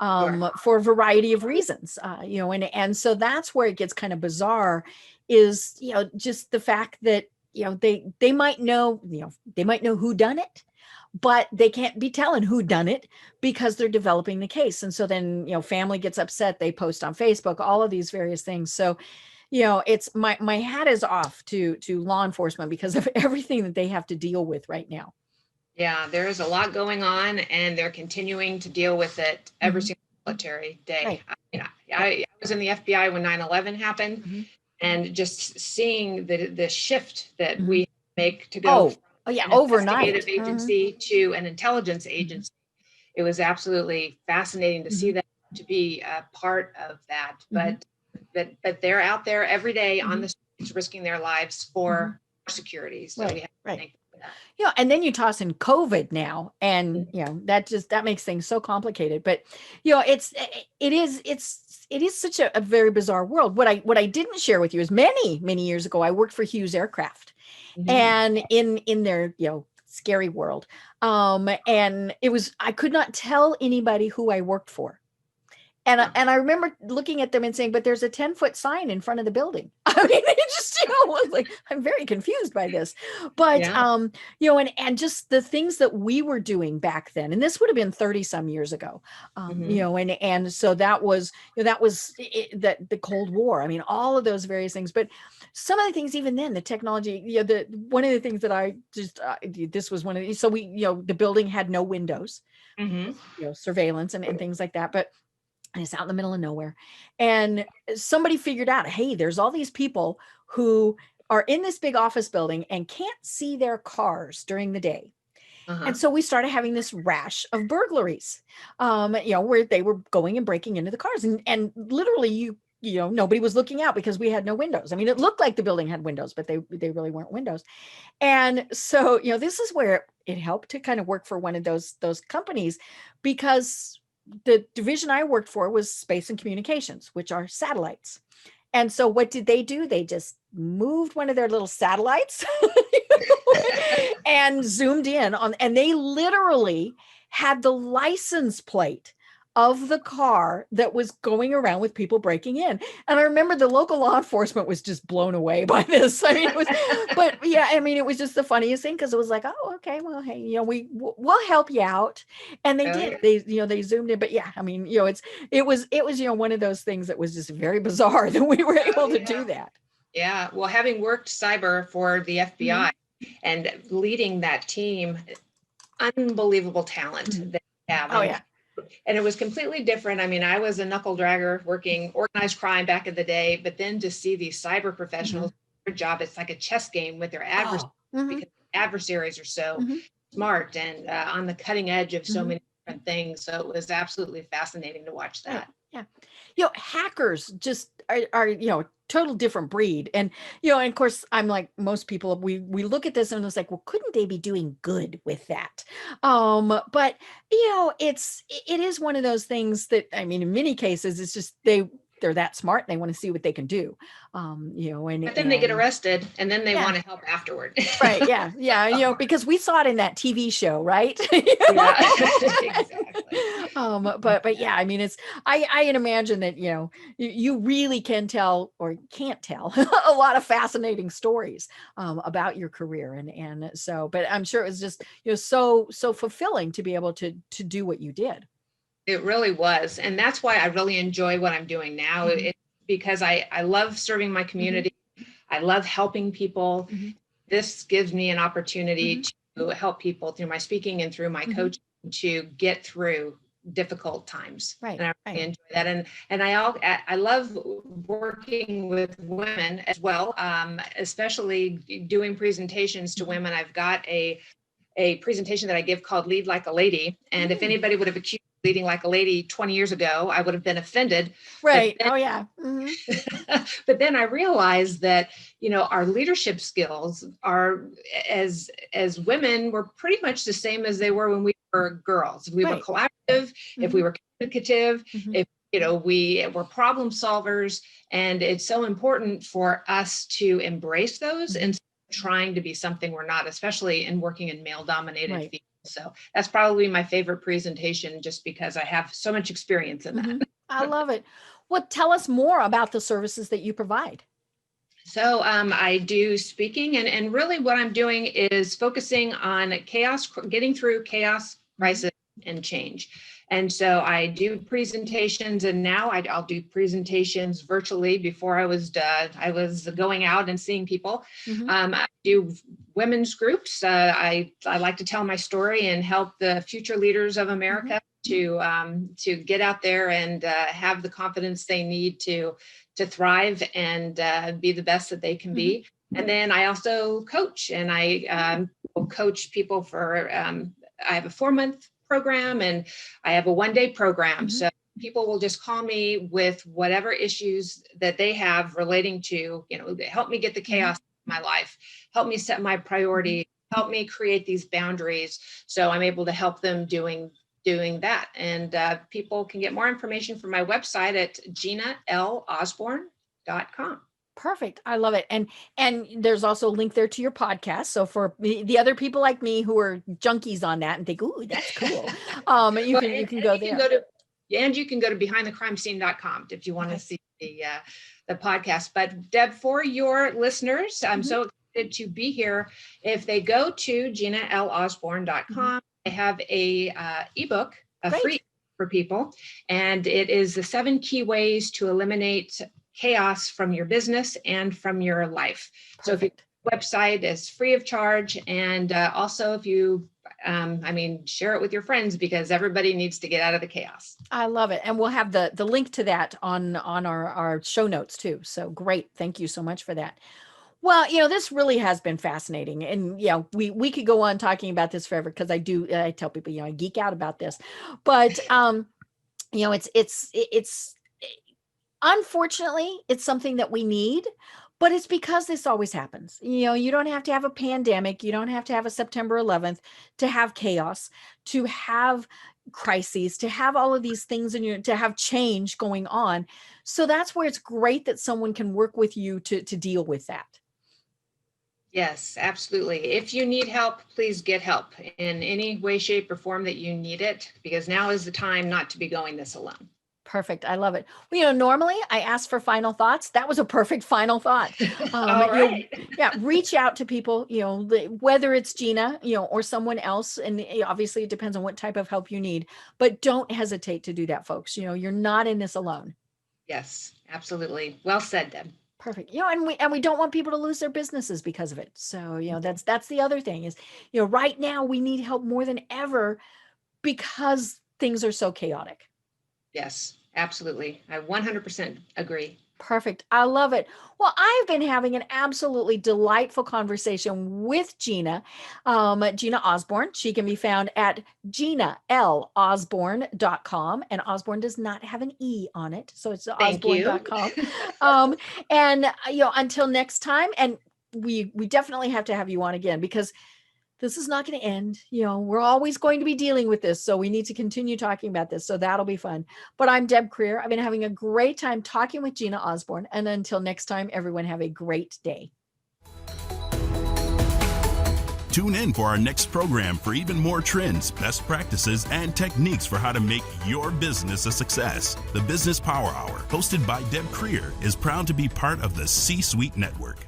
Sure. for a variety of reasons, and so that's where it gets kind of bizarre, is, just the fact that, they might know, they might know who done it, but they can't be telling who done it because they're developing the case. And so then, family gets upset, they post on Facebook, all of these various things. So, it's my hat is off to law enforcement because of everything that they have to deal with right now. Yeah, there is a lot going on, and they're continuing to deal with it every Mhm. single military day. Right. I was in the FBI when 9/11 happened, Mhm. and just seeing the shift that Mhm. we make to go from Oh yeah, an investigative overnight. agency to an intelligence Mhm. agency, it was absolutely fascinating to see Mhm. that, to be a part of that. Mhm. But they're out there every day on Mhm. the streets risking their lives Mhm. for security. So we Right, have to right. thank them for that. And then you toss in COVID now, and that makes things so complicated. But it is such a very bizarre world. What I didn't share with you is many years ago I worked for Hughes Aircraft, Mhm. and in their scary world, and I could not tell anybody who I worked for. And I remember looking at them and saying, but there's a 10-foot sign in front of the building. I mean, it just, was like, I'm very confused by this. But, Yeah. and just the things that we were doing back then, and this would have been 30 some years ago, Mhm. and so that was, that the Cold War. I mean, all of those various things. But some of the things, even then, the technology, one of the things that I just, this was one of these. So the building had no windows, Mhm. surveillance and things like that. But and it's out in the middle of nowhere. And somebody figured out, hey, there's all these people who are in this big office building and can't see their cars during the day. Uh-huh. And so we started having this rash of burglaries, where they were going and breaking into the cars. And literally nobody was looking out because we had no windows. I mean, it looked like the building had windows, but they really weren't windows. And so, this is where it helped to kind of work for one of those companies, because the division I worked for was space and communications, which are satellites. And so what did they do? They just moved one of their little satellites and zoomed in on, and they literally had the license plate of the car that was going around with people breaking in. And I remember the local law enforcement was just blown away by this. I mean, but yeah, I mean, it was just the funniest thing, because it was like, oh, okay, well, hey, we'll help you out. And they Oh, did. yeah. They zoomed in. But yeah, I mean, it was one of those things that was just very bizarre that we were Oh, able to yeah. do that. Yeah. Well, having worked cyber for the Mhm. FBI and leading that team, unbelievable talent Mhm. that we have. Oh yeah. And it was completely different. I mean, I was a knuckle dragger working organized crime back in the day, but then to see these cyber Mhm. professionals, their job, it's like a chess game with their adversaries, Oh. Mhm. because adversaries are so Mhm. smart and on the cutting edge of so Mhm. many different things. So it was absolutely fascinating to watch Right. that. Yeah. Hackers just are, total different breed. And, and of course, I'm like most people, we look at this and it's like, well, couldn't they be doing good with that? But it is one of those things that, I mean, in many cases, it's just they're that smart. They want to see what they can do. And But then they get arrested and then they yeah. want to help afterward. Right. Yeah. Yeah. Because we saw it in that TV show, right? Yeah, exactly. But yeah, I mean, I can imagine that, you really can tell, or can't tell, a lot of fascinating stories, about your career. And so, but I'm sure it was just, so fulfilling to be able to do what you did. It really was. And that's why I really enjoy what I'm doing now. Mhm. Because I love serving my Mhm. community. I love helping people. Mhm. This gives me an opportunity Mhm. to help people through my speaking and through my Mhm. coaching to get through difficult times. Right. And I Right. really enjoy that. And I love working with women as well, especially doing presentations to Mhm. women. I've got a presentation that I give called Lead Like a Lady. And if Mm. anybody would have accused leading like a lady 20 years ago, I would have been offended. Right. But then, Oh, yeah. but then I realized that, our leadership skills are, as women, were pretty much the same as they were when we were girls. If we were Right. collaborative, if we were communicative, if we were problem solvers. And it's so important for us to embrace those and trying to be something we're not, especially in working in male-dominated fields. So that's probably my favorite presentation, just because I have so much experience in that. I love it. Well, tell us more about the services that you provide. So I do speaking, and really what I'm doing is focusing on getting through chaos, crisis, and change. And so I do presentations, and now I'll do presentations virtually. Before I was going out and seeing people. I do women's groups. I like to tell my story and help the future leaders of America to get out there and have the confidence they need to thrive and be the best that they can be. And then I also coach, and I will coach people for. I have a 4-month program, and I have a 1-day program. So people will just call me with whatever issues that they have relating to, help me get the chaos in my life, help me set my priority, help me create these boundaries. So I'm able to help them doing that. And people can get more information from my website at GinaLOsborn.com. Perfect. I love it. And there's also a link there to your podcast. So for the other people like me who are junkies on that and think, ooh, that's cool. You can go there. And you can go to behindthecrimescene.com if you want to see the podcast. But Deb, for your listeners, I'm so excited to be here. If they go to GinaLOsborn.com, I have a ebook, free for people, and it is the 7 key ways to eliminate chaos from your business and from your life. Perfect. So if your website is free of charge, and also if you, share it with your friends, because everybody needs to get out of the chaos. I love it. And we'll have the link to that on our show notes too. So great. Thank you so much for that. Well, this really has been fascinating, and we could go on talking about this forever, because I tell people, I geek out about this, but it's unfortunately, it's something that we need, but it's because this always happens. You don't have to have a pandemic. You don't have to have a September 11th to have chaos, to have crises, to have all of these things to have change going on. So that's where it's great that someone can work with you to deal with that. Yes, absolutely. If you need help, please get help in any way, shape, or form that you need it, because now is the time not to be going this alone. Perfect. I love it. Well, normally I ask for final thoughts. That was a perfect final thought. All right. Reach out to people, whether it's Gina, or someone else. And obviously it depends on what type of help you need, but don't hesitate to do that, folks. You're not in this alone. Yes, absolutely. Well said, Deb. Perfect. And we don't want people to lose their businesses because of it. So, that's the other thing is, right now we need help more than ever because things are so chaotic. Yes, absolutely. I 100% agree. Perfect. I love it. Well, I've been having an absolutely delightful conversation with Gina, Gina Osborn. She can be found at GinaLOsborn.com, and Osborne does not have an E on it. So it's Osborn.com. And, until next time, and we definitely have to have you on again, because this is not going to end. We're always going to be dealing with this. So we need to continue talking about this. So that'll be fun. But I'm Deb Creer. I've been having a great time talking with Gina Osborn. And until next time, everyone have a great day. Tune in for our next program for even more trends, best practices, and techniques for how to make your business a success. The Business Power Hour, hosted by Deb Creer, is proud to be part of the C-Suite Network.